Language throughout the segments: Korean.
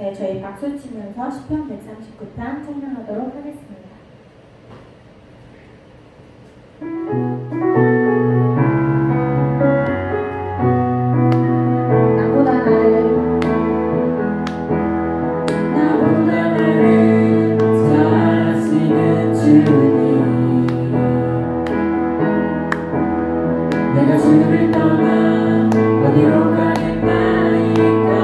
네, 저희 박수 치면서 시편 139편 찬양하도록 하겠습니다. 내가 주를 떠나 어디로 가겠나이까.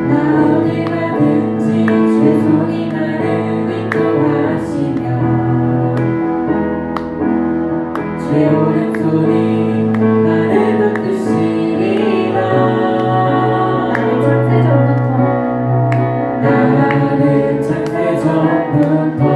나 어디 가든지 주의 손이 나를 인도하시며 주의 오른손이 나를 붙드시리라. 나를 창세전부터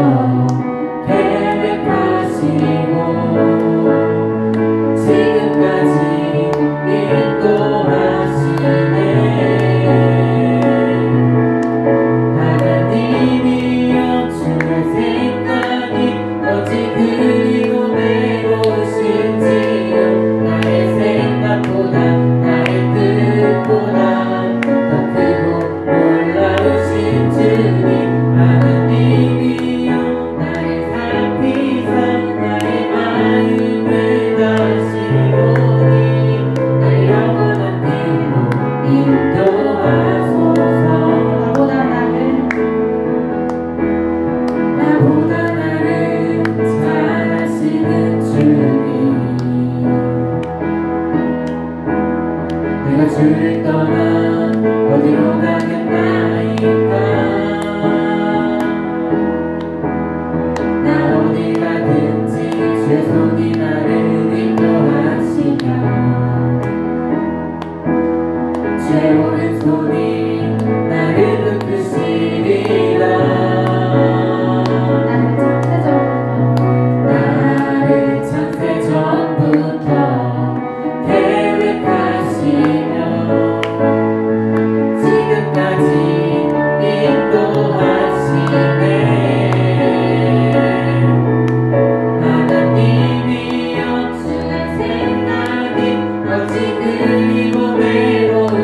주를 떠나 어디로 가겠나이까. 나 어디 가든지 주의 손이 나를 인도하시며 주의 오른손이 나를 붙드시리라. 나를 창세전부터 어찌 그리고 외로우신지요.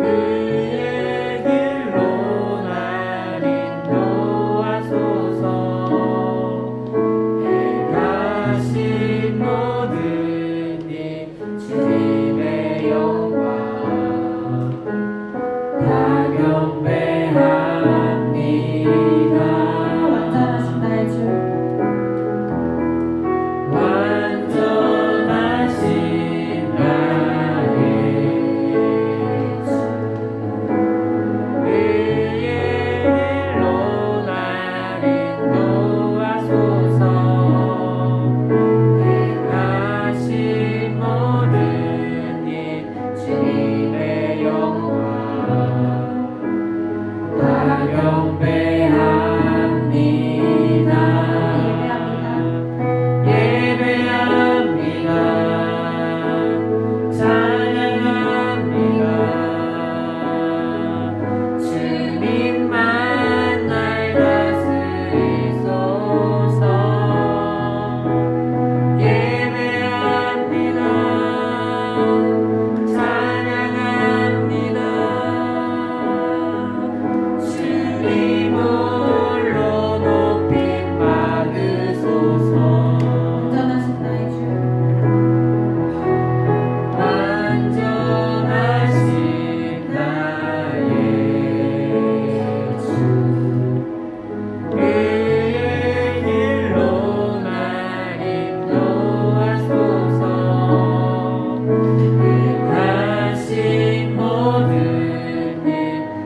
의의 길로 날 인도하소서. 행하신 모든 일 주님의 영광 다 경배합니다. 완전하신 나의 주 완전하신 나의 주 의의 길로 날 인도하소서. 행하신 모든 일 주님의 영광 다 경배합니다. 예배합니다. 찬양합니다. 주님만 날 다스리소서. 예배합니다. 찬양합니다. 주님 홀로 높임 받으소서. 완전하신 나의 주 완전하신 나의 주 의의 길로 날 인도하소서. 행하신 모든 일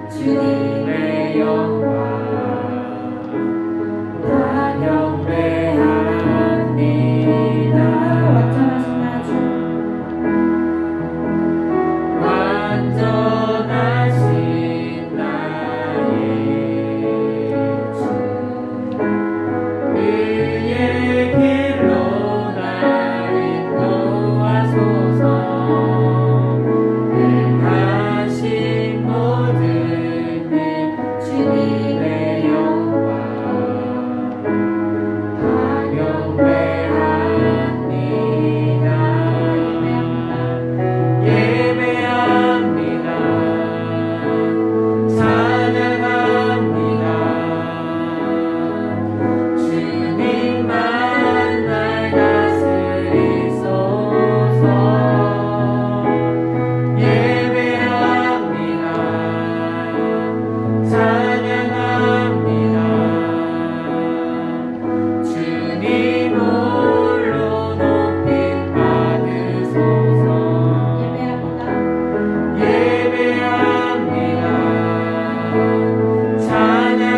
주님의 영광 다 경배합니다. 완전하신 나의 주 완전하신 나의 주 의의 길로 날 인도하소서. 행하신 모든 일 주님의 영광 다 경배합니다. 예배합니다. 찬양합니다. 주님만 날 다스리소서. 예배합니다. 찬양합니다. 주님 홀로 높임 받으소서. 예배합니다. 예배합니다.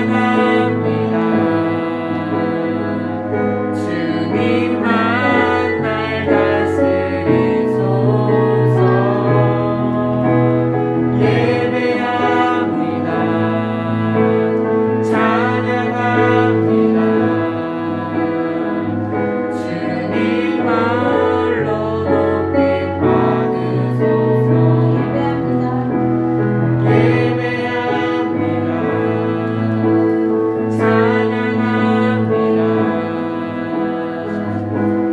찬양합니다. 주님만 날 다스리소서. 예배합니다. 찬양합니다. 주님 홀로 높임 받으소서. 예배합니다. 예배합니다. 찬양합니다.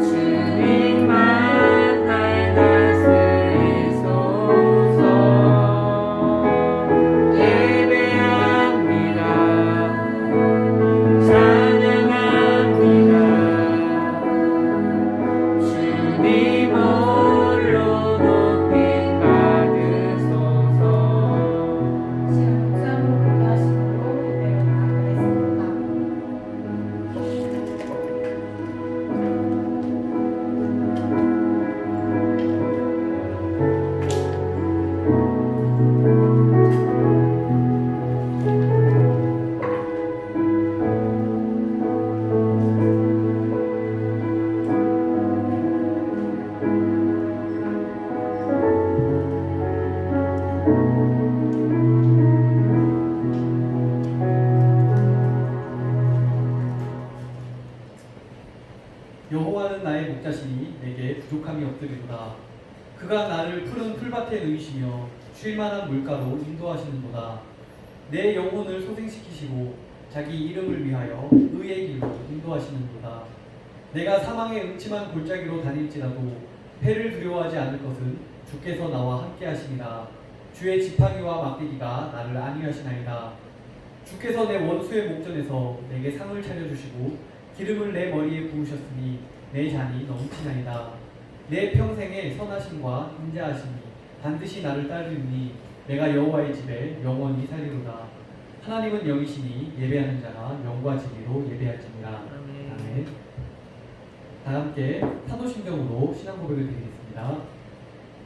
주님만 날 다스리소서. 예배합니다. 찬양합니다. 주님 홀로 높임 받으소서. 지금 목사님으로 기도하시므로 예배를 나가겠습니다. 여호와는 나의 목자시니 내게 부족함이 없으리로다. 그가 나를 푸른 풀밭에 누이시며 쉴만한 물가로 인도하시는도다. 내 영혼을 소생시키시고 자기 이름을 위하여 의의 길로 인도하시는도다. 내가 사망의 음침한 골짜기로 다닐지라도 해를 두려워하지 않을 것은 주께서 나와 함께 하심이라. 주의 지팡이와 막대기가 나를 안위하시나이다. 주께서 내 원수의 목전에서 내게 상을 차려주시고 기름을 내 머리에 부으셨으니 내 잔이 넘치나이다. 내 평생의 선하심과 인자하심이 반드시 나를 따르니 내가 여호와의 집에 영원히 살리로다. 하나님은 영이시니 예배하는 자가 영과 진리로 예배할지니라. 아멘. 다 함께 사도신경으로 신앙 고백을 드리겠습니다.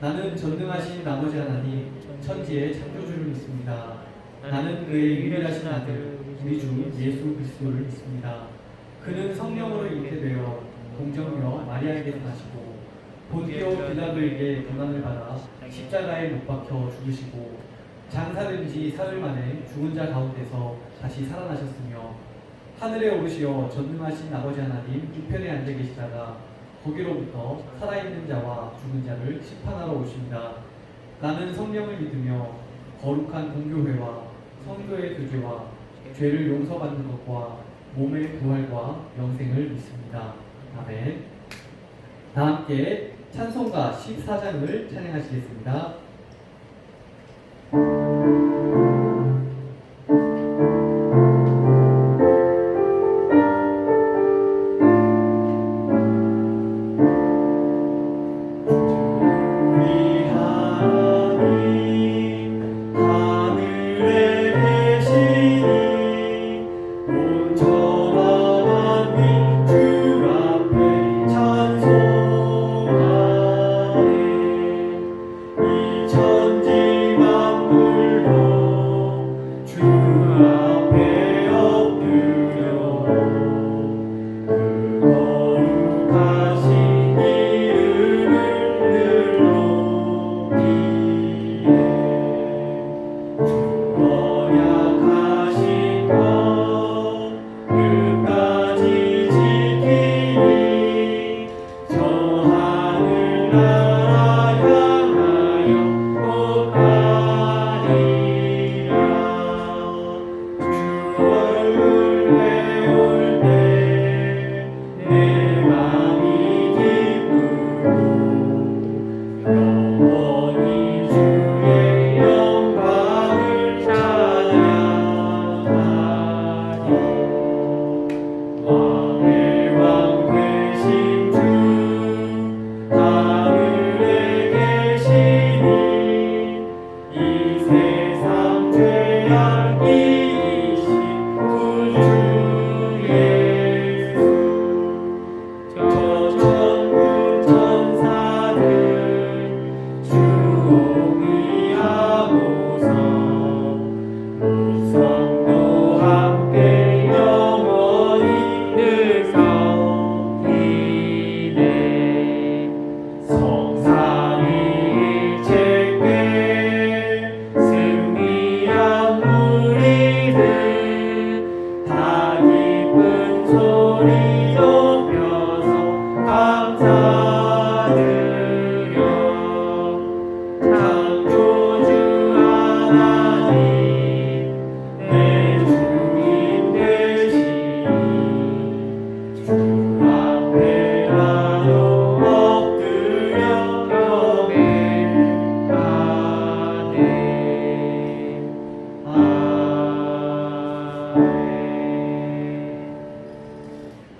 나는 전능하신 나머지 하나님 천지의 창조주를 믿습니다. 나는 그의 유일하신 아들 우리 주 예수 그리스도를 믿습니다. 그는 성령으로 잉태되어 동정녀 마리아에게 나시고 본디오 빌라도에게 고난을 받아 십자가에 못 박혀 죽으시고 장사된 지 사흘 만에 죽은 자 가운데서 다시 살아나셨으며 하늘에 오르시어 전능하신 아버지 하나님 우편에 앉아 계시다가 거기로부터 살아있는 자와 죽은 자를 심판하러 오십니다. 나는 성령을 믿으며 거룩한 공교회와 성도의 교제와 죄를 용서받는 것과 몸의 부활과 영생을 믿습니다. 아멘. 다 함께 찬송가 14장을 찬양하시겠습니다.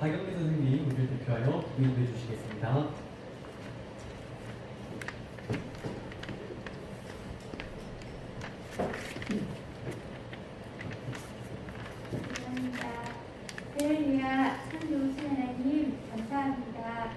박영민 선생님 우리를 대표하여 기도해 주시겠습니다. 감사합니다. 할렐루야, 참 좋으신 하나님 감사합니다.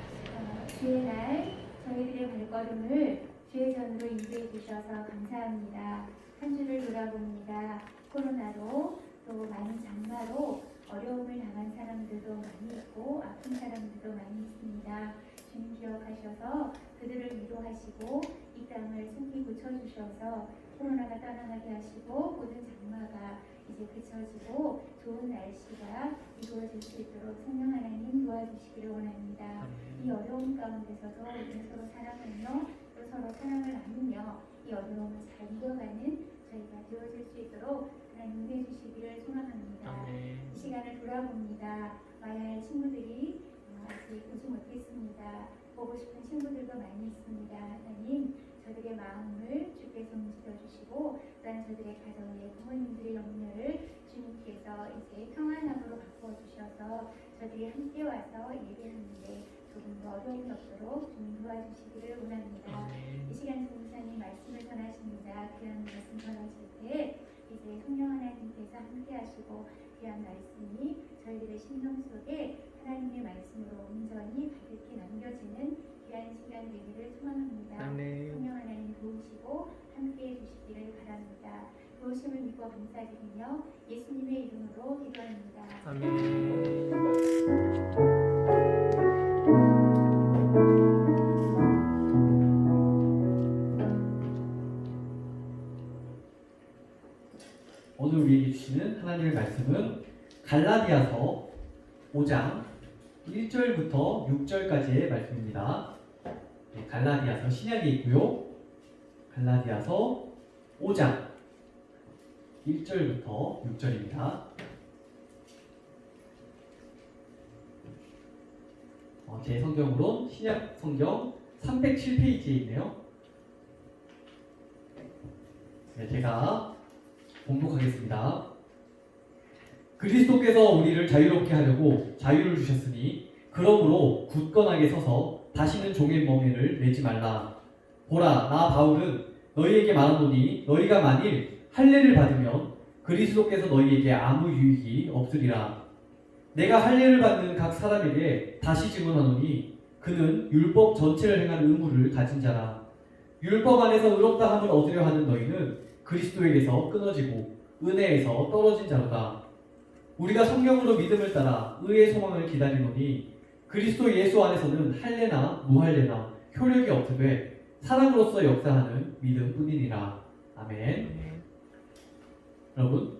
주의 날 저희들의 발걸음을 주의 전으로 인도해 주셔서 감사합니다. 한 주를 돌아봅니다. 코로나로 또 많은 장마로 어려움을 당한 사람들도 많이 있고 아픈 사람들도 많이 있습니다. 주님 기억하셔서 그들을 위로하시고 이 땅을 승기 고쳐주셔서 코로나가 떠나가게 하시고 모든 장마가 이제 그쳐지고 좋은 날씨가 이루어질 수 있도록 성령 하나님 도와주시기를 원합니다. 이 어려움 가운데서도 우리 서로 사랑하며 또 서로 사랑을 나누며 이 어려움을 잘 이겨가는 저희가 되어질 수 있도록 하나님 해주시기를 소망합니다. 이 시간을 돌아봅니다. 와야 할 친구들이 아직 오지 못했습니다. 보고 싶은 친구들도 많이 있습니다. 하나님 저들의 마음을 주께서 움직여 주시고 또한 저들의 가정의 부모님들의 염려를 주님께서 이제 평안함으로 바꿔 주셔서 저들이 함께 와서 예배하는데 조금 더 어려움이 없도록 주님 도와주시기를 원합니다. 이 시간 목사님 말씀을 전하십니다. 귀한 말씀 전하실 때 이제 성령 하나님께서 함께 하시고 귀한 말씀이 저희들의 심령 속에 하나님의 말씀으로 온전히 가득히 남겨지는 귀한 시간 되기를 소망합니다. 성령 하나님 도우시고 함께해 주시기를 바랍니다. 도우심을 믿고 감사드리며 예수님의 이름으로 기도합니다. 오늘 우리에게 주시는 하나님의 말씀은 갈라디아서 5장 1절부터 6절까지의 말씀입니다. 네, 갈라디아서 신약에 있고요. 갈라디아서 5장 1절부터 6절입니다. 제 성경으론 신약 성경 307페이지에 있네요. 네, 제가 봉독하겠습니다. 그리스도께서 우리를 자유롭게 하려고 자유를 주셨으니 그러므로 굳건하게 서서 다시는 종의 멍에를 매지 말라. 보라, 나 바울은 너희에게 말하노니 너희가 만일 할례를 받으면 그리스도께서 너희에게 아무 유익이 없으리라. 내가 할례를 받는 각 사람에게 다시 증언하노니 그는 율법 전체를 행한 의무를 가진 자라. 율법 안에서 의롭다 함을 얻으려 하는 너희는 그리스도에게서 끊어지고 은혜에서 떨어진 자로다. 우리가 성령으로 믿음을 따라 의의 소망을 기다리노니 그리스도 예수 안에서는 할례나 무할례나 효력이 없으되 사랑으로서 역사하는 믿음뿐이니라. 아멘. 여러분,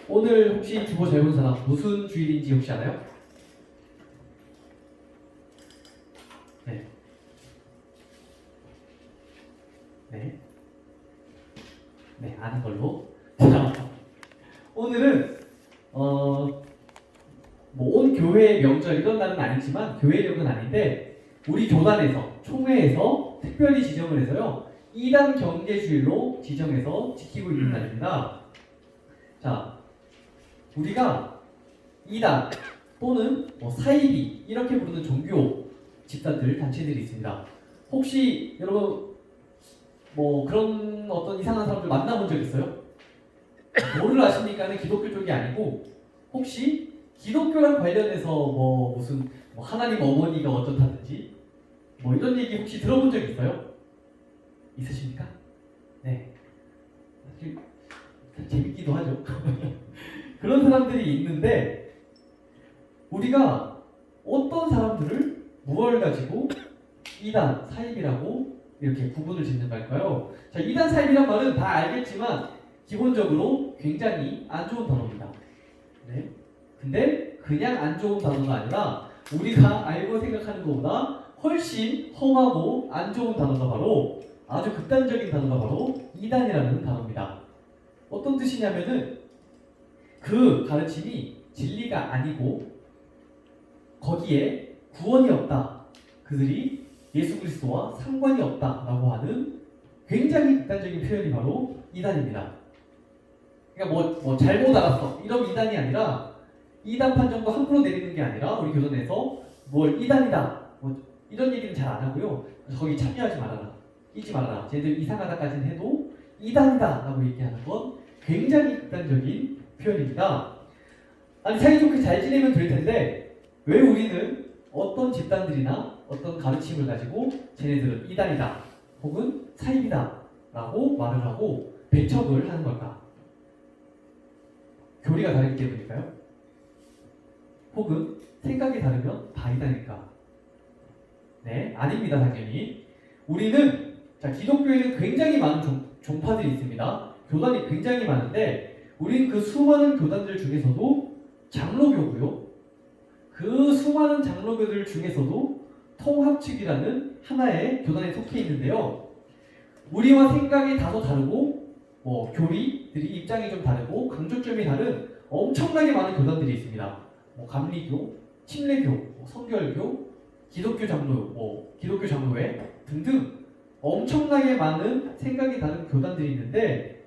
오늘 혹시 주보 잘 본 사람 무슨 주일인지 혹시 알아요? 네. 네, 아는 걸로. 자, 오늘은 온 교회의 명절 이런 날은 아니지만 교회력은 아닌데 우리 교단에서 총회에서 특별히 지정을 해서요 2단 경계주일로 지정해서 지키고 있는 날입니다. 자, 우리가 2단 또는 사이비 이렇게 부르는 종교 집단들 단체들이 있습니다. 혹시 여러분 그런 어떤 이상한 사람들 만나본 적 있어요? 뭐를 아십니까는 기독교 쪽이 아니고 혹시 기독교랑 관련해서 무슨 하나님 어머니가 어쩌다든지 이런 얘기 혹시 들어본 적 있어요? 있으십니까? 네. 사실 재밌기도 하죠. 그런 사람들이 있는데 우리가 어떤 사람들을 무엇을 가지고 이단 사입이라고 이렇게 구분을 짓는 걸까요? 자, 이단 사입이란 말은 다 알겠지만 기본적으로 굉장히 안 좋은 단어입니다. 네. 근데 그냥 안 좋은 단어가 아니라 우리가 알고 생각하는 것보다 훨씬 험하고 안 좋은 단어가 바로 아주 극단적인 단어가 바로 이단이라는 단어입니다. 어떤 뜻이냐면은 그 가르침이 진리가 아니고 거기에 구원이 없다. 그들이 예수 그리스도와 상관이 없다라고 하는 굉장히 극단적인 표현이 바로 이단입니다. 그러니까 잘못 알았어 이런 이단이 아니라 이단 판정도 함부로 내리는 게 아니라 우리 교단에서 이단이다 이런 얘기는 잘 안 하고요. 거기 참여하지 말아라, 끼지 말아라, 쟤들 이상하다까지는 해도 이단이다 라고 얘기하는 건 굉장히 극단적인 표현입니다. 아니 사이좋게 잘 지내면 될 텐데 왜 우리는 어떤 집단들이나 어떤 가르침을 가지고 쟤네들은 이단이다 혹은 사입이다 라고 말을 하고 배척을 하는 걸까? 교리가 다르기 때문일까요? 혹은 생각이 다르면 다 이단일까? 네, 아닙니다. 당연히 우리는 기독교에는 굉장히 많은 종파들이 있습니다. 교단이 굉장히 많은데 우리는 그 수많은 교단들 중에서도 장로교고요. 그 수많은 장로교들 중에서도 통합측이라는 하나의 교단에 속해 있는데요. 우리와 생각이 다소 다르고 교리들이 입장이 좀 다르고 강조점이 다른 엄청나게 많은 교단들이 있습니다. 감리교, 침례교, 성결교, 기독교 장로, 기독교 장로회 등등 엄청나게 많은 생각이 다른 교단들이 있는데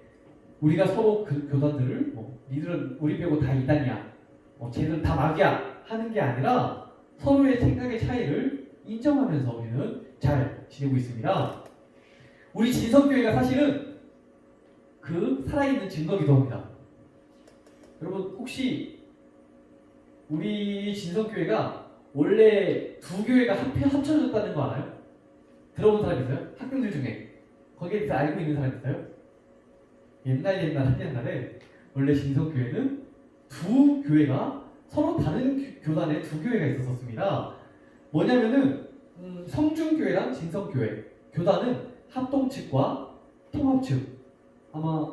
우리가 서로 그 교단들을 니들은 우리 빼고 다 이단이야, 쟤들은 다 마귀야 하는 게 아니라 서로의 생각의 차이를 인정하면서 우리는 잘 지내고 있습니다. 우리 진성교회가 사실은 그 살아있는 증거기도 합니다. 여러분 혹시 우리 진성교회가 원래 두 교회가 합쳐졌다는 거 알아요? 들어본 사람 있어요? 학생들 중에 거기에 대해서 알고 있는 사람 있어요? 옛날에 원래 진성교회는 두 교회가 서로 다른 교단에 두 교회가 있었습니다. 뭐냐면은 성중교회랑 진성교회 교단은 합동 측과 통합 측, 아마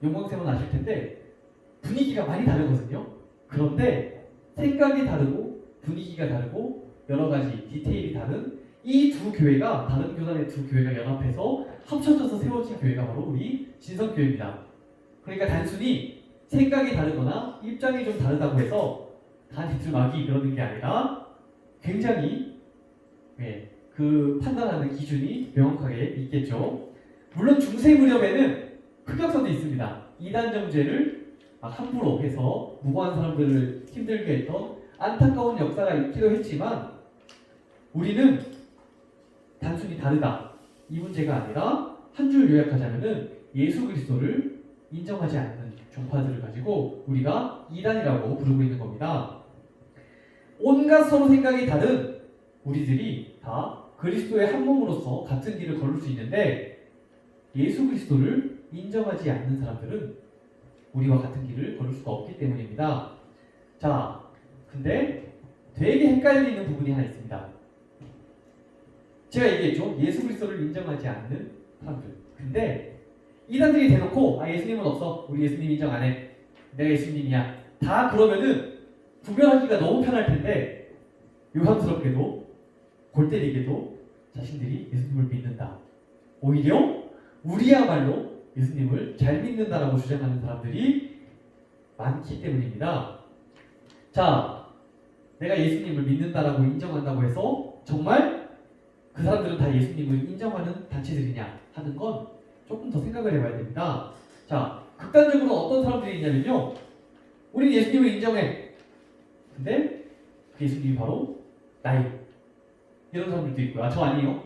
영광쌤은 아실 텐데 분위기가 많이 다르거든요. 그런데 생각이 다르고 분위기가 다르고 여러 가지 디테일이 다른 이 두 교회가, 다른 교단의 두 교회가 연합해서 합쳐져서 세워진 교회가 바로 우리 진성교회입니다. 그러니까 단순히 생각이 다르거나 입장이 좀 다르다고 해서 다 니들마귀 그러는 게 아니라 굉장히 그 판단하는 기준이 명확하게 있겠죠. 물론 중세 무렵에는 흑역사도 있습니다. 이단정제를 함부로 해서 무고한 사람들을 힘들게 했던 안타까운 역사가 있기도 했지만 우리는 단순히 다르다 이 문제가 아니라 한 줄 요약하자면은 예수 그리스도를 인정하지 않는 종파들을 가지고 우리가 이단이라고 부르고 있는 겁니다. 온갖 서로 생각이 다른 우리들이 다 그리스도의 한 몸으로서 같은 길을 걸을 수 있는데 예수 그리스도를 인정하지 않는 사람들은 우리와 같은 길을 걸을 수가 없기 때문입니다. 자, 근데 되게 헷갈리는 부분이 하나 있습니다. 제가 얘기했죠. 예수 그리스도를 인정하지 않는 사람들. 근데 이단들이 대놓고 예수님은 없어. 우리 예수님 인정 안 해. 내가 예수님이야. 다 그러면은 구별하기가 너무 편할 텐데 요함스럽게도 골 때리게도 자신들이 예수님을 믿는다. 오히려 우리야말로 예수님을 잘 믿는다라고 주장하는 사람들이 많기 때문입니다. 자, 내가 예수님을 믿는다라고 인정한다고 해서 정말 그 사람들은 다 예수님을 인정하는 단체들이냐 하는 건 조금 더 생각을 해봐야 됩니다. 자, 극단적으로 어떤 사람들이 있냐면요, 우린 예수님을 인정해. 근데 그 예수님이 바로 나이. 이런 사람들도 있고요. 저 아니에요.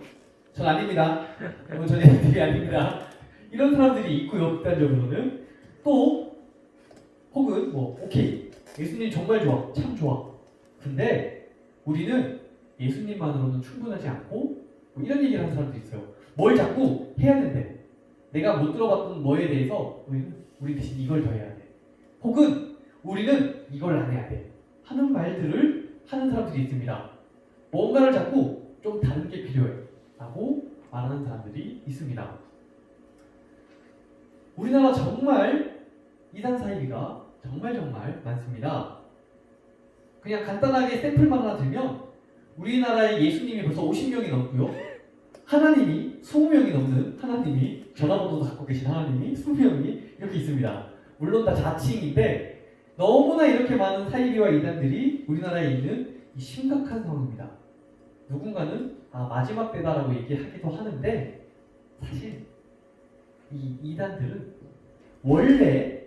전 아닙니다. 여러분, 전 예수님이 아닙니다. 이런 사람들이 있고요. 극단적으로는 또 혹은 오케이, 예수님 정말 좋아, 참 좋아. 근데 우리는 예수님만으로는 충분하지 않고 이런 얘기를 하는 사람도 있어요. 뭘 자꾸 해야 된대. 내가 못 들어봤던 뭐에 대해서 우리 대신 이걸 더 해야 돼. 혹은 우리는 이걸 안 해야 돼. 하는 말들을 하는 사람들이 있습니다. 뭔가를 자꾸 좀 다른 게 필요해 라고 말하는 사람들이 있습니다. 우리나라 정말 이단 사이비가 정말 많습니다. 그냥 간단하게 샘플만 하나 들면 우리나라에 예수님이 벌써 50명이 넘고요. 하나님이 20명이 넘는 하나님이, 전화번호도 갖고 계신 하나님이 20명이 이렇게 있습니다. 물론 다 자칭인데 너무나 이렇게 많은 사이비와 이단들이 우리나라에 있는 이 심각한 상황입니다. 누군가는 마지막 때다라고 얘기하기도 하는데 사실 이 이단들은 원래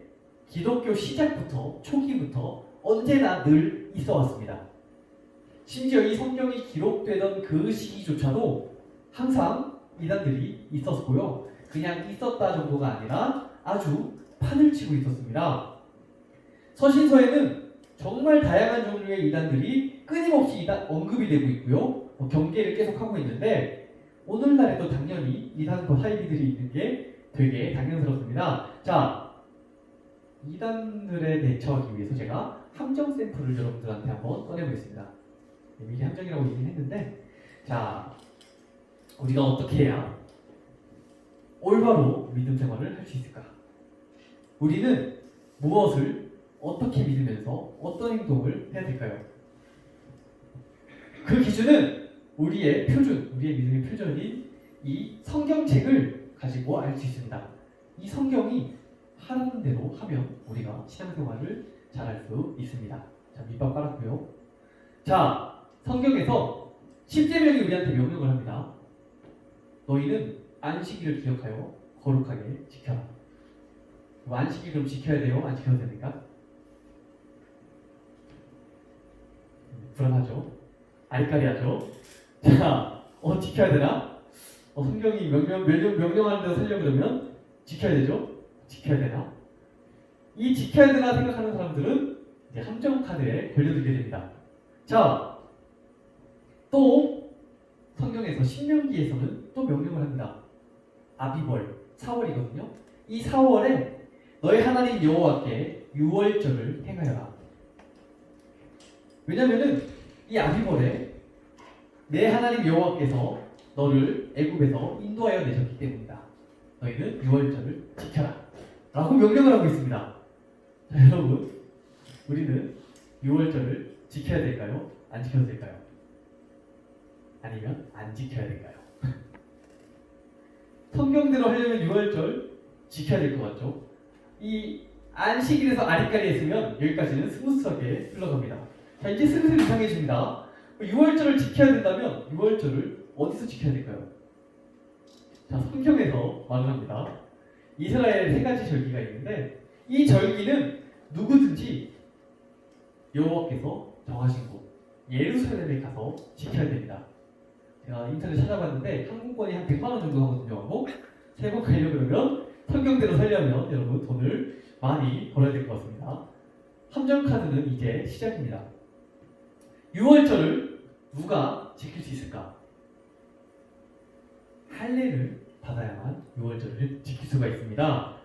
기독교 시작부터 초기부터 언제나 늘 있어 왔습니다. 심지어 이 성경이 기록되던 그 시기조차도 항상 이단들이 있었고요. 그냥 있었다 정도가 아니라 아주 판을 치고 있었습니다. 서신서에는 정말 다양한 종류의 이단들이 끊임없이 언급이 되고 있고요. 경계를 계속하고 있는데 오늘날에도 당연히 이단과 사이비들이 있는 게 되게 당연스럽습니다. 자, 이단들에 대처하기 위해서 제가 함정 샘플을 여러분들한테 한번 꺼내보겠습니다. 미리 함정이라고 얘기는 했는데, 자, 우리가 어떻게 해야 올바로 믿음 생활을 할 수 있을까? 우리는 무엇을 어떻게 믿으면서 어떤 행동을 해야 될까요? 그 기준은 우리의 표준, 우리의 믿음의 표준인 이 성경책을 가지고 알 수 있습니다. 이 성경이 하라는 대로 하면 우리가 신앙생활을 잘할 수 있습니다. 자, 밑밥 깔았고요. 자, 성경에서 10계명이 우리한테 명령을 합니다. 너희는 안식일을 기억하여 거룩하게 지켜라. 뭐 안식일 그럼 지켜야 돼요? 안 지켜도 됩니까? 불안하죠? 아리까리하죠? 자, 지켜야 되나? 성경이 명령하는 대로 살려고 그러면 지켜야 되죠? 지켜야 되나? 이 지켜야 되나 생각하는 사람들은 이제 함정 카드에 걸려들게 됩니다. 자, 또 성경에서 신명기에서는 또 명령을 합니다. 아비벌 4월이거든요. 이 4월에 너희 하나님 여호와께 유월절을 행하여라. 왜냐면은 이 아비벌에 내 하나님 여호와께서 너를 애굽에서 인도하여 내셨기 때문이다. 너희는 유월절을 지켜라. 라고 명령을 하고 있습니다. 자, 여러분, 우리는 유월절을 지켜야 될까요? 안 지켜도 될까요? 아니면 안 지켜야 될까요? 성경대로 하려면 유월절 지켜야 될 것 같죠? 이 안식일에서 아리까리 했으면 여기까지는 스무스하게 흘러갑니다. 자, 이제 슬슬 이상해집니다. 유월절을 지켜야 된다면 유월절을 어디서 지켜야 될까요? 자, 성경에서 말을 합니다. 이스라엘 세 가지 절기가 있는데 이 절기는 누구든지 여호와께서 정하신 곳 예루살렘에 가서 지켜야 됩니다. 제가 인터넷 찾아봤는데 항공권이 한 100만 원 정도 하거든요. 하고 세 번 가려고 그러면 성경대로 살려면 여러분 돈을 많이 벌어야 될 것 같습니다. 함정 카드는 이제 시작입니다. 유월절을 누가 지킬 수 있을까? 할례를 받아야만 유월절을 지킬 수가 있습니다.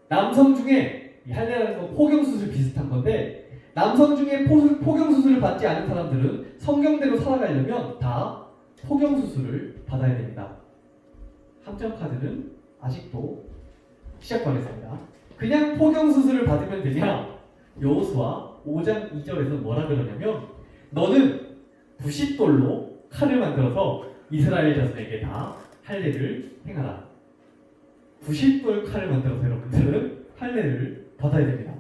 남성 중에 이 할례라는 건 포경수술 비슷한 건데 남성 중에 포경수술을 받지 않은 사람들은 성경대로 살아가려면 다 포경수술을 받아야 됩니다. 함정 카드는 아직도 시작도 안 했습니다. 그냥 포경수술을 받으면 되냐? 여호수아 5장 2절에서 뭐라 그러냐면 너는 부싯돌로 칼을 만들어서 이스라엘 자손에게 다 할례를 행하라. 부싯돌 칼을 만들어서 여러분들은 할례를 받아야 됩니다.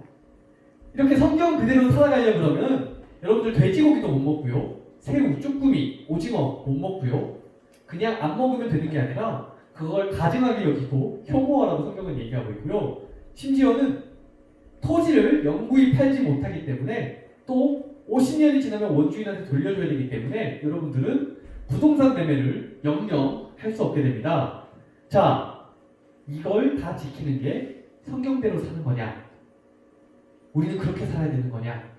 이렇게 성경 그대로 살아가려고 그러면 여러분들 돼지고기도 못 먹고요. 새우, 쭈꾸미, 오징어 못 먹고요. 그냥 안 먹으면 되는 게 아니라 그걸 가증하게 여기고 혐오하라고 성경은 얘기하고 있고요. 심지어는 토지를 영구히 팔지 못하기 때문에 또 50년이 지나면 원주인한테 돌려줘야 되기 때문에 여러분들은 부동산 매매를 영영 할 수 없게 됩니다. 자, 이걸 다 지키는 게 성경대로 사는 거냐? 우리는 그렇게 살아야 되는 거냐?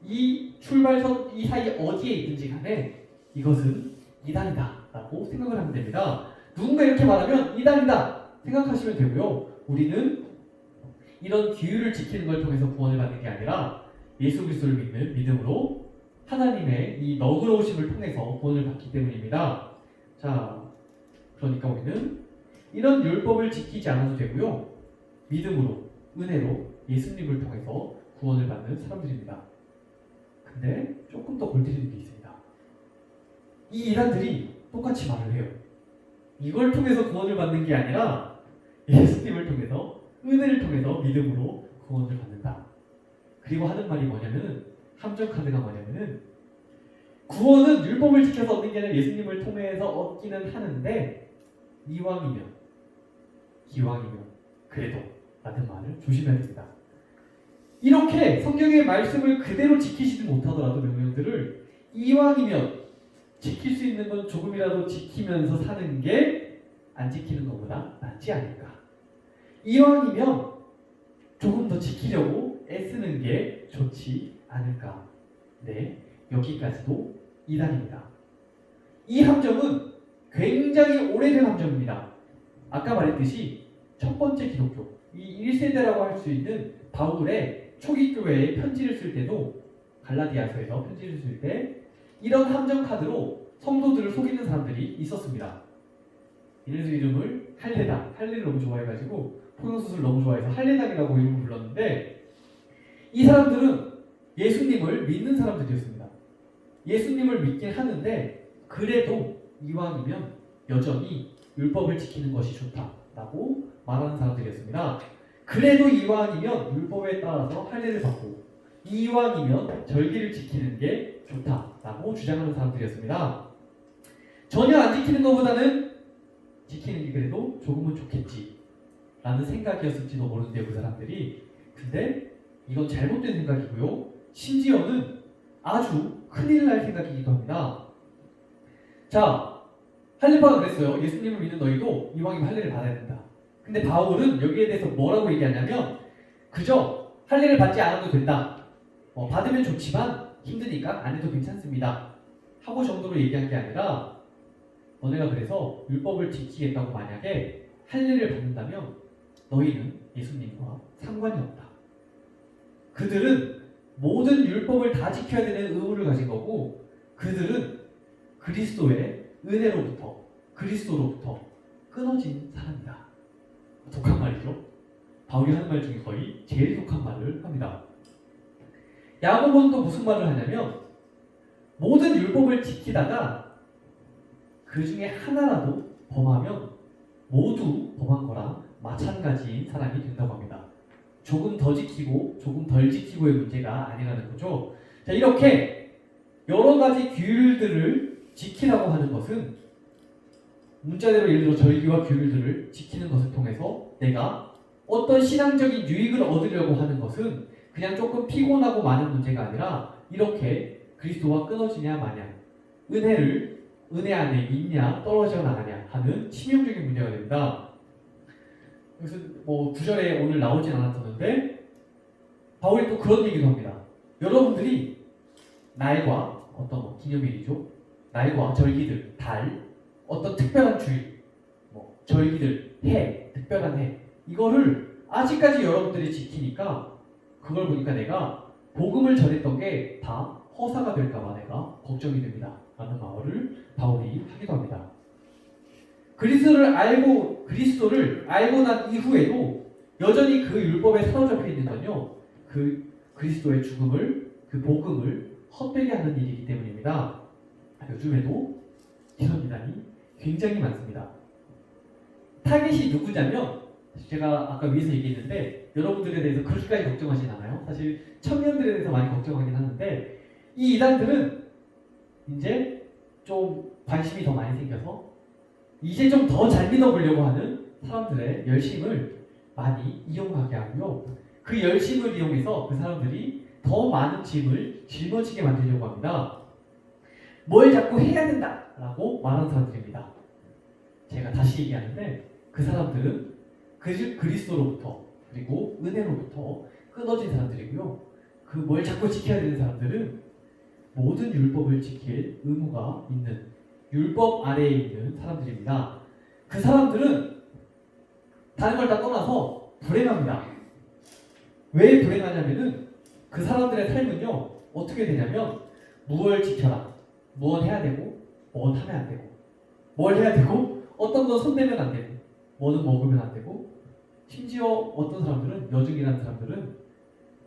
이 출발선 이 사이 어디에 있든지 간에 이것은 이단이다 라고 생각을 하면 됩니다. 누군가 이렇게 말하면 이단이다 생각하시면 되고요. 우리는 이런 규율을 지키는 걸 통해서 구원을 받는 게 아니라 예수 그리스도를 믿는 믿음으로 하나님의 이 너그러우심을 통해서 구원을 받기 때문입니다. 자, 그러니까 우리는 이런 율법을 지키지 않아도 되고요. 믿음으로, 은혜로 예수님을 통해서 구원을 받는 사람들입니다. 근데 조금 더 골때리는 게 있습니다. 이 이단들이 똑같이 말을 해요. 이걸 통해서 구원을 받는 게 아니라 예수님을 통해서, 은혜를 통해서 믿음으로 구원을 받는다. 그리고 하는 말이 뭐냐면은, 함정 카드가 뭐냐면은, 구원은 율법을 지켜서 얻는 게 아니라 예수님을 통해서 얻기는 하는데 기왕이면 그래도 라는 말을 조심해야 됩니다. 이렇게 성경의 말씀을 그대로 지키지도 못하더라도 명령들을 이왕이면 지킬 수 있는 건 조금이라도 지키면서 사는 게 안 지키는 것보다 낫지 않을까. 이왕이면 조금 더 지키려고 애쓰는 게 좋지 않을까. 네, 여기까지도 이단입니다. 이 함정은 굉장히 오래된 함정입니다. 아까 말했듯이 첫 번째 기독교, 이 1세대라고 할 수 있는 바울의 초기 교회에 편지를 쓸 때도 갈라디아서에서 편지를 쓸 때 이런 함정 카드로 성도들을 속이는 사람들이 있었습니다. 이래서 이름을 할례당, 할례를 너무 좋아해가지고 포용수술 너무 좋아해서 할례당이라고 이름을 불렀는데 이 사람들은 예수님을 믿는 사람들이었습니다. 예수님을 믿긴 하는데 그래도 이왕이면 여전히 율법을 지키는 것이 좋다라고 말하는 사람들이었습니다. 그래도 이왕이면 율법에 따라서 할례를 받고 이왕이면 절기를 지키는 게 좋다라고 주장하는 사람들이었습니다. 전혀 안 지키는 것보다는 지키는 게 그래도 조금은 좋겠지 라는 생각이었을지도 모르는데요, 그 사람들이. 근데 이건 잘못된 생각이고요. 심지어는 아주 큰일 날 생각이기도 합니다. 자, 할례파가 그랬어요. 예수님을 믿는 너희도 이왕이면 할례를 받아야 된다. 근데 바울은 여기에 대해서 뭐라고 얘기하냐면 그저 할례를 받지 않아도 된다. 받으면 좋지만 힘드니까 안 해도 괜찮습니다. 하고 정도로 얘기한 게 아니라 너네가 그래서 율법을 지키겠다고 만약에 할례를 받는다면 너희는 예수님과 상관이 없다. 그들은 모든 율법을 다 지켜야 되는 의무를 가진 거고 그들은 그리스도의 은혜로부터 그리스도로부터 끊어진 사람이다. 독한 말이죠. 바울이 하는 말 중에 거의 제일 독한 말을 합니다. 야고보는 또 무슨 말을 하냐면 모든 율법을 지키다가 그 중에 하나라도 범하면 모두 범한 거랑 마찬가지인 사람이 된다고 합니다. 조금 더 지키고 조금 덜 지키고의 문제가 아니라는 거죠. 자, 이렇게 여러 가지 규율들을 지키라고 하는 것은 문자대로 예를 들어 절기와 규율들을 지키는 것을 통해서 내가 어떤 신앙적인 유익을 얻으려고 하는 것은 그냥 조금 피곤하고 많은 문제가 아니라 이렇게 그리스도와 끊어지냐 마냐 은혜 안에 있냐 떨어져 나가냐 하는 치명적인 문제가 됩니다. 그래서 뭐 구절에 오늘 나오진 않았었는데 바울이 또 그런 얘기도 합니다. 여러분들이 날과 어떤 기념일이죠. 날과 절기들, 달, 어떤 특별한 주일, 절기들, 해, 특별한 해 이거를 아직까지 여러분들이 지키니까 그걸 보니까 내가 복음을 전했던 게 다 허사가 될까봐 내가 걱정이 됩니다. 라는 말을 바울이 하기도 합니다. 그리스도를 알고 난 이후에도 여전히 그 율법에 사로잡혀 있는 건요. 그 그리스도의 죽음을, 그 복음을 헛되게 하는 일이기 때문입니다. 요즘에도 이런 이단이 굉장히 많습니다. 타겟이 누구냐면 제가 아까 위에서 얘기했는데 여러분들에 대해서 그렇게까지 걱정하진 않아요. 사실 청년들에 대해서 많이 걱정하긴 하는데 이 이단들은 이제 좀 관심이 더 많이 생겨서 이제 좀 더 잘 믿어보려고 하는 사람들의 열심을 많이 이용하게 하고요. 그 열심을 이용해서 그 사람들이 더 많은 짐을 짊어지게 만들려고 합니다. 뭘 자꾸 해야 된다라고 말하는 사람들입니다. 제가 다시 얘기하는데 그 사람들은 그리스도로부터 그리고 은혜로부터 끊어진 사람들이고요. 그 뭘 자꾸 지켜야 되는 사람들은 모든 율법을 지킬 의무가 있는 율법 아래에 있는 사람들입니다. 그 사람들은 다른 걸 다 떠나서 불행합니다. 왜 불행하냐면은 그 사람들의 삶은요 어떻게 되냐면 무엇을 지켜라, 무엇 해야 되고 무엇 하면 안 되고 뭘 해야 되고 어떤 건 손대면 안 되고 뭐는 먹으면 안 되고 심지어 어떤 사람들은 여중이라는 사람들은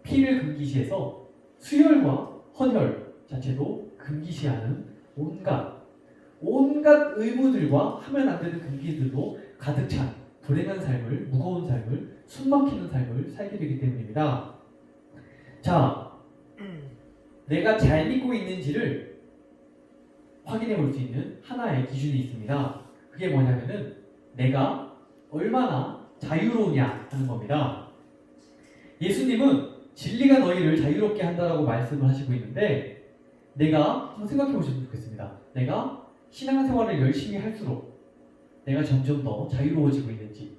피를 금기시해서 수혈과 헌혈 자체도 금기시하는 온갖 의무들과 하면 안 되는 금기들도 가득 찬 불행한 삶을, 무거운 삶을, 숨막히는 삶을 살게 되기 때문입니다. 자, 내가 잘 믿고 있는지를 확인해 볼 수 있는 하나의 기준이 있습니다. 그게 뭐냐면은 내가 얼마나 자유로우냐 하는 겁니다. 예수님은 진리가 너희를 자유롭게 한다라고 말씀을 하시고 있는데 내가 한번 생각해 보시면 좋겠습니다. 내가 신앙생활을 열심히 할수록 내가 점점 더 자유로워지고 있는지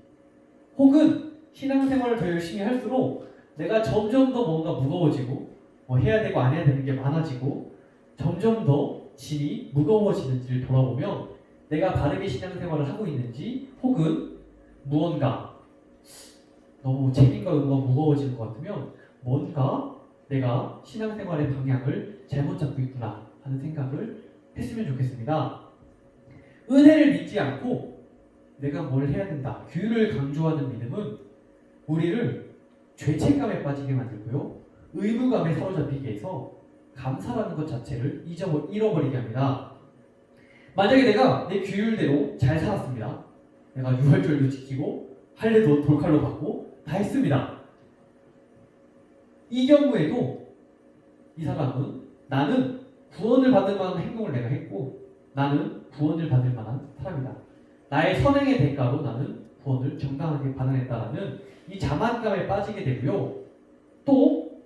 혹은 신앙생활을 더 열심히 할수록 내가 점점 더 뭔가 무거워지고 해야 되고 안 해야 되는 게 많아지고 점점 더 짐이 무거워지는지를 돌아보면 내가 바르게 신앙생활을 하고 있는지 혹은 무언가 너무 책임과 의무가 무거워지는 것 같으면 뭔가 내가 신앙생활의 방향을 잘못 잡고 있구나 하는 생각을 했으면 좋겠습니다. 은혜를 믿지 않고 내가 뭘 해야 된다, 규율을 강조하는 믿음은 우리를 죄책감에 빠지게 만들고요. 의무감에 사로잡히게 해서 감사라는 것 자체를 잃어버리게 합니다. 만약에 내가 내 규율대로 잘 살았습니다. 내가 유월절도 지키고 할례도 돌칼로 받고 다 했습니다. 이 경우에도 이 사람은 나는 구원을 받을 만한 행동을 내가 했고 나는 구원을 받을 만한 사람이다 나의 선행의 대가로 나는 구원을 정당하게 받아냈다라는 이 자만감에 빠지게 되고요. 또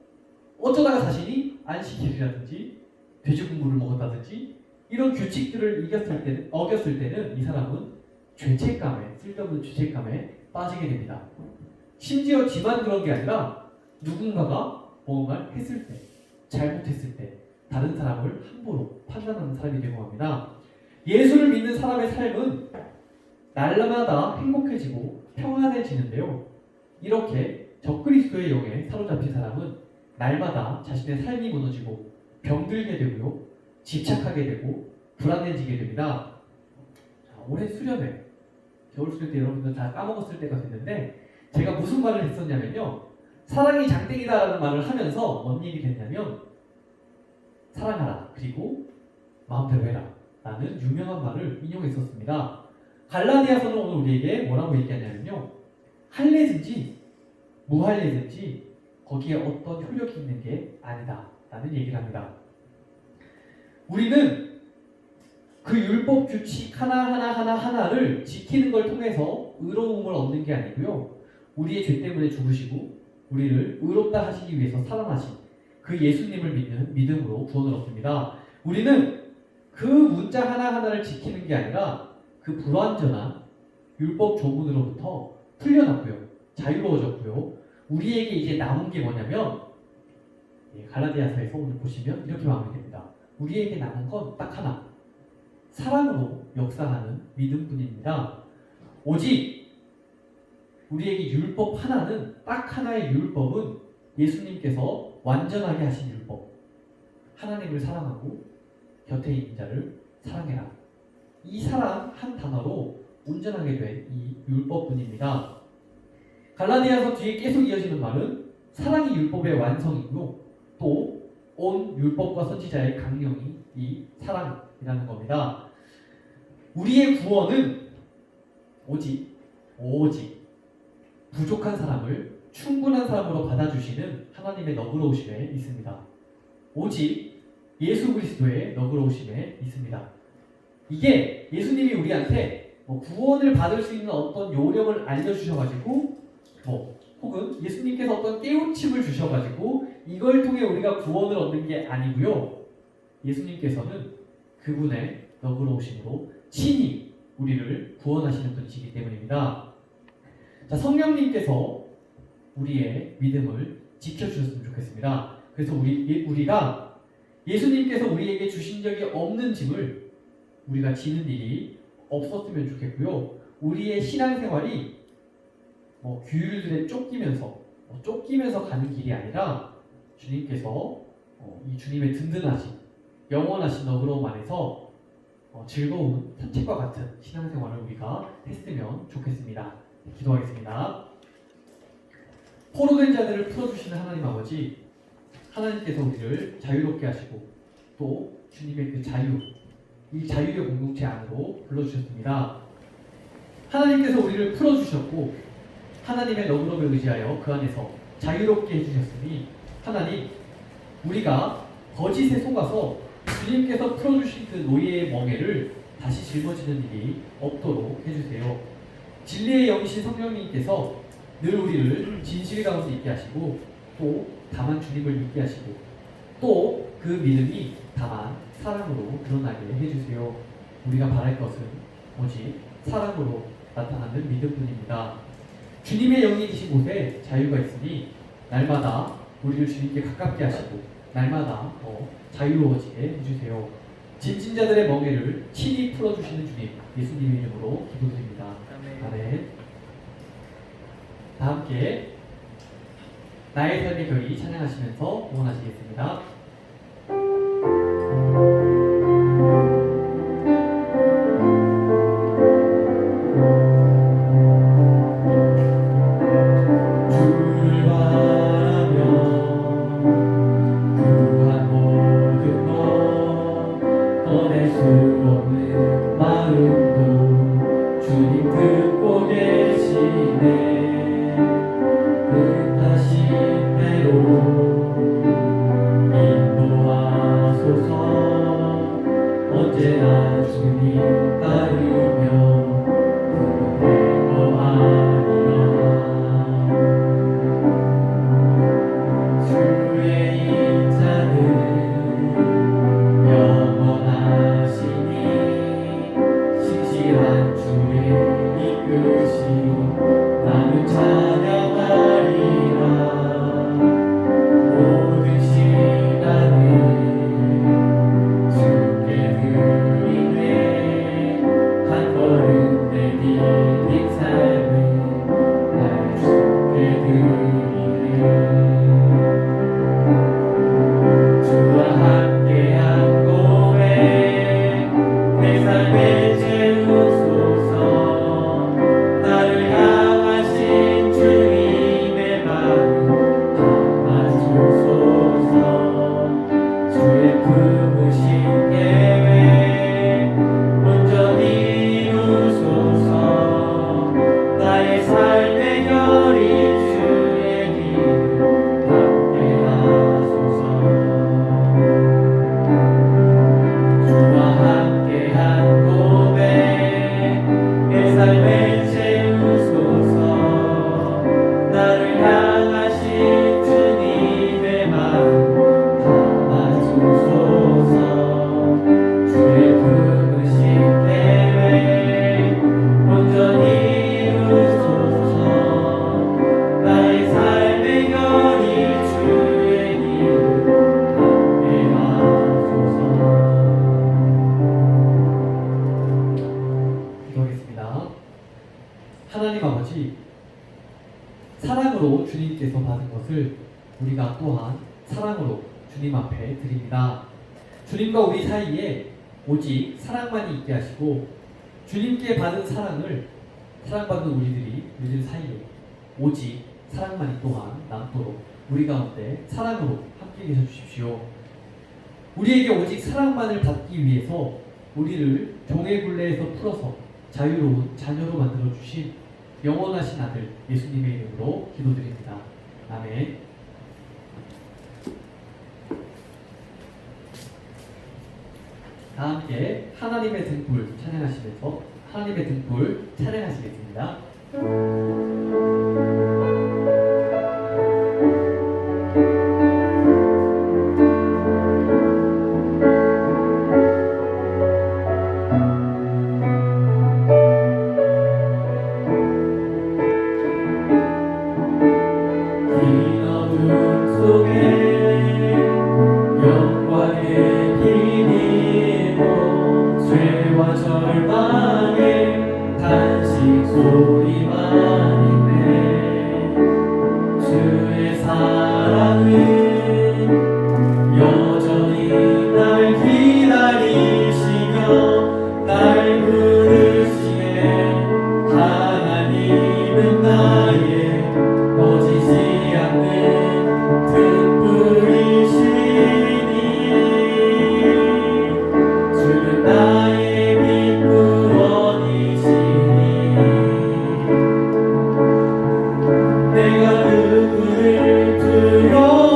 어쩌다가 자신이 안식일이라든지 돼지국물을 먹었다든지 이런 규칙들을 어겼을 때는 이 사람은 죄책감에, 쓸데없는 죄책감에 빠지게 됩니다. 심지어 지만 그런 게 아니라 누군가가 뭔가를 했을 때, 잘못했을 때 다른 사람을 함부로 판단하는 사람이 되고 합니다. 예수를 믿는 사람의 삶은 날마다 행복해지고 평안해지는데요. 이렇게 적그리스도의 영에 사로잡힌 사람은 날마다 자신의 삶이 무너지고 병들게 되고요. 집착하게 되고 불안해지게 됩니다. 자, 올해 수련회, 겨울 수련 때 여러분들 다 까먹었을 때가 됐는데 제가 무슨 말을 했었냐면요. 사랑이 장땡이다라는 말을 하면서 뭔 얘기 됐냐면 사랑하라 그리고 마음대로 해라 라는 유명한 말을 인용했었습니다. 갈라디아서는 오늘 우리에게 뭐라고 얘기하냐면요. 할례든지 무할례든지 거기에 어떤 효력이 있는 게 아니다 라는 얘기를 합니다. 우리는 그 율법 규칙 하나를 지키는 걸 통해서 의로움을 얻는 게 아니고요. 우리의 죄 때문에 죽으시고 우리를 의롭다 하시기 위해서 살아나신 그 예수님을 믿는 믿음으로 구원을 얻습니다. 우리는 그 문자 하나하나를 지키는 게 아니라 그 불완전한 율법 조문으로부터 풀려났고요. 자유로워졌고요. 우리에게 이제 남은 게 뭐냐면 갈라디아서에서 오늘 보시면 이렇게 마무리됩니다. 우리에게 남은 건 딱 하나. 사랑으로 역사하는 믿음뿐입니다. 오직 우리에게 율법 하나는 딱 하나의 율법은 예수님께서 완전하게 하신 율법. 하나님을 사랑하고 곁에 있는 자를 사랑해라. 이 사랑 한 단어로 온전하게 된 이 율법뿐입니다. 갈라디아서 뒤에 계속 이어지는 말은 사랑이 율법의 완성이고요. 또 온 율법과 선지자의 강령이 이 사랑이라는 겁니다. 우리의 구원은 오직 부족한 사람을 충분한 사람으로 받아주시는 하나님의 너그러우심에 있습니다. 오직 예수 그리스도의 너그러우심에 있습니다. 이게 예수님이 우리한테 구원을 받을 수 있는 어떤 요령을 알려주셔가지고 혹은 예수님께서 어떤 깨우침을 주셔가지고 이걸 통해 우리가 구원을 얻는 게 아니고요. 예수님께서는 그분의 너그러우심으로 친히 우리를 구원하시는 분이시기 때문입니다. 자, 성령님께서 우리의 믿음을 지켜주셨으면 좋겠습니다. 그래서 우리가 예수님께서 우리에게 주신 적이 없는 짐을 우리가 지는 일이 없었으면 좋겠고요. 우리의 신앙생활이 규율들에 쫓기면서 가는 길이 아니라 주님께서 이 주님의 든든하신 영원하신 너그러움 안에서 즐거운 산책과 같은 신앙생활을 우리가 했으면 좋겠습니다. 기도하겠습니다. 포로된 자들을 풀어주시는 하나님 아버지, 하나님께서 우리를 자유롭게 하시고 또 주님의 그 자유, 이 자유의 공동체 안으로 불러주셨습니다. 하나님께서 우리를 풀어주셨고 하나님의 너그러움을 의지하여 그 안에서 자유롭게 해주셨으니 하나님, 우리가 거짓에 속아서 주님께서 풀어주신 그 노예의 멍에를 다시 짊어지는 일이 없도록 해주세요. 진리의 영이신 성령님께서 늘 우리를 진실 가운데 있게 하시고 또 다만 주님을 믿게 하시고 또 그 믿음이 다만 사랑으로 드러나게 해주세요. 우리가 바랄 것은 오직 사랑으로 나타나는 믿음뿐입니다. 주님의 영이 계신 곳에 자유가 있으니 날마다 우리를 주님께 가깝게 하시고 날마다 더 자유로워지게 해주세요. 짐진 자들의 멍에를 친히 풀어주시는 주님, 예수님의 이름으로 기도드립니다. 아멘. 다 함께 나의 삶의 결의 찬양하시면서 응원하시겠습니다. 뜻하신 대로 같은 것을 우리가 또한 사랑으로 주님 앞에 드립니다. 주님과 우리 사이에 오직 사랑만이 있게 하시고 주님께 받은 사랑을 사랑받는 우리들 사이에 오직 사랑만이 또한 남도록 우리 가운데 사랑으로 함께 계셔 주십시오. 우리에게 오직 사랑만을 받기 위해서 우리를 종의 굴레에서 풀어서 자유로운 자녀로 만들어 주신 영원하신 아들 예수님의 이름으로 기도드립니다. 아멘. 다 함께 하나님의 등불 찬양하시면서 하나님의 등불 찬양하시겠습니다. 긴 어둠 속에 영광의 빛이고 죄와 절망의 단식 소리만 있네. 주의 사랑은 여전히 날 기다리시며 날 부르시네. 하나님은 나의 꺼지지 않는 등불이시니 주는 나의 빛 구원이시니 내가 누구를 두려워하리.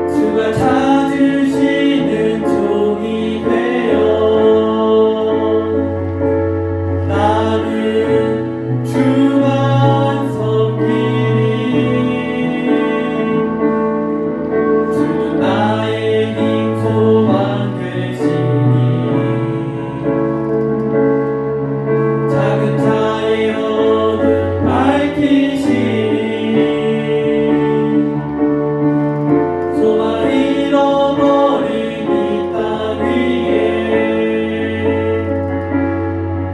주가 찾으시는 종이 되어 나는 주만 섬기리. 주는 나의 힘 소망 되시니 작은 자의 어둠 밝히시니 소망 잃어버린 이 땅 위에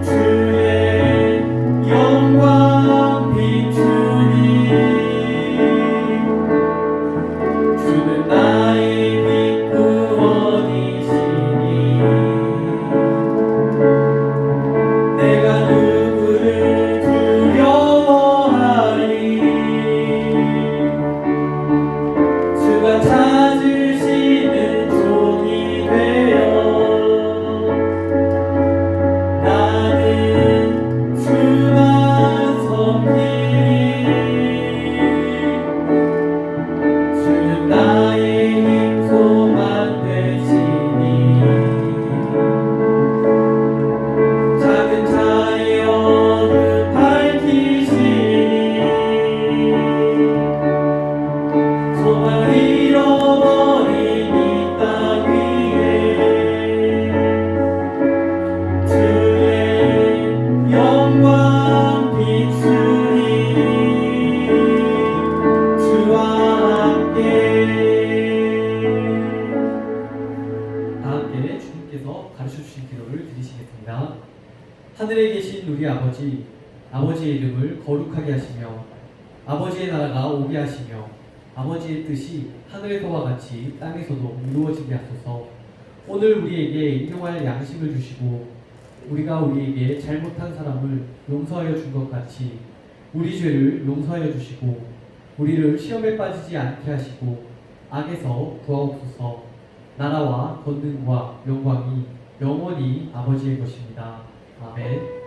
주의 영광 비추리. 주는 나의 빛 구원이시니 내가 누구를 두려워하리. 주가 찾으시는 종이 되어 나는 주만 섬기리. 주는 나의 힘 소망 되시니 작은 자의 어둠 밝히시니 소망 잃어버린 이 땅 위에 주의 영광 비추리. 주와 함께 다 함께 주님께서 가르쳐 주신 기도를 드리시겠습니다. 하늘에 계신 우리 아버지, 아버지의 이름을 거룩하게 하시며 아버지의 나라가 오게 하시며 아버지의 뜻이 하늘에서와 같이 땅에서도 이루어지게 하소서. 오늘 우리에게 일용할 양식을 주시고 우리가 우리에게 잘못한 사람을 용서하여 준 것 같이 우리 죄를 용서하여 주시고 우리를 시험에 빠지지 않게 하시고 악에서 구하옵소서. 나라와 권능과 영광이 영원히 아버지의 것입니다. 아멘.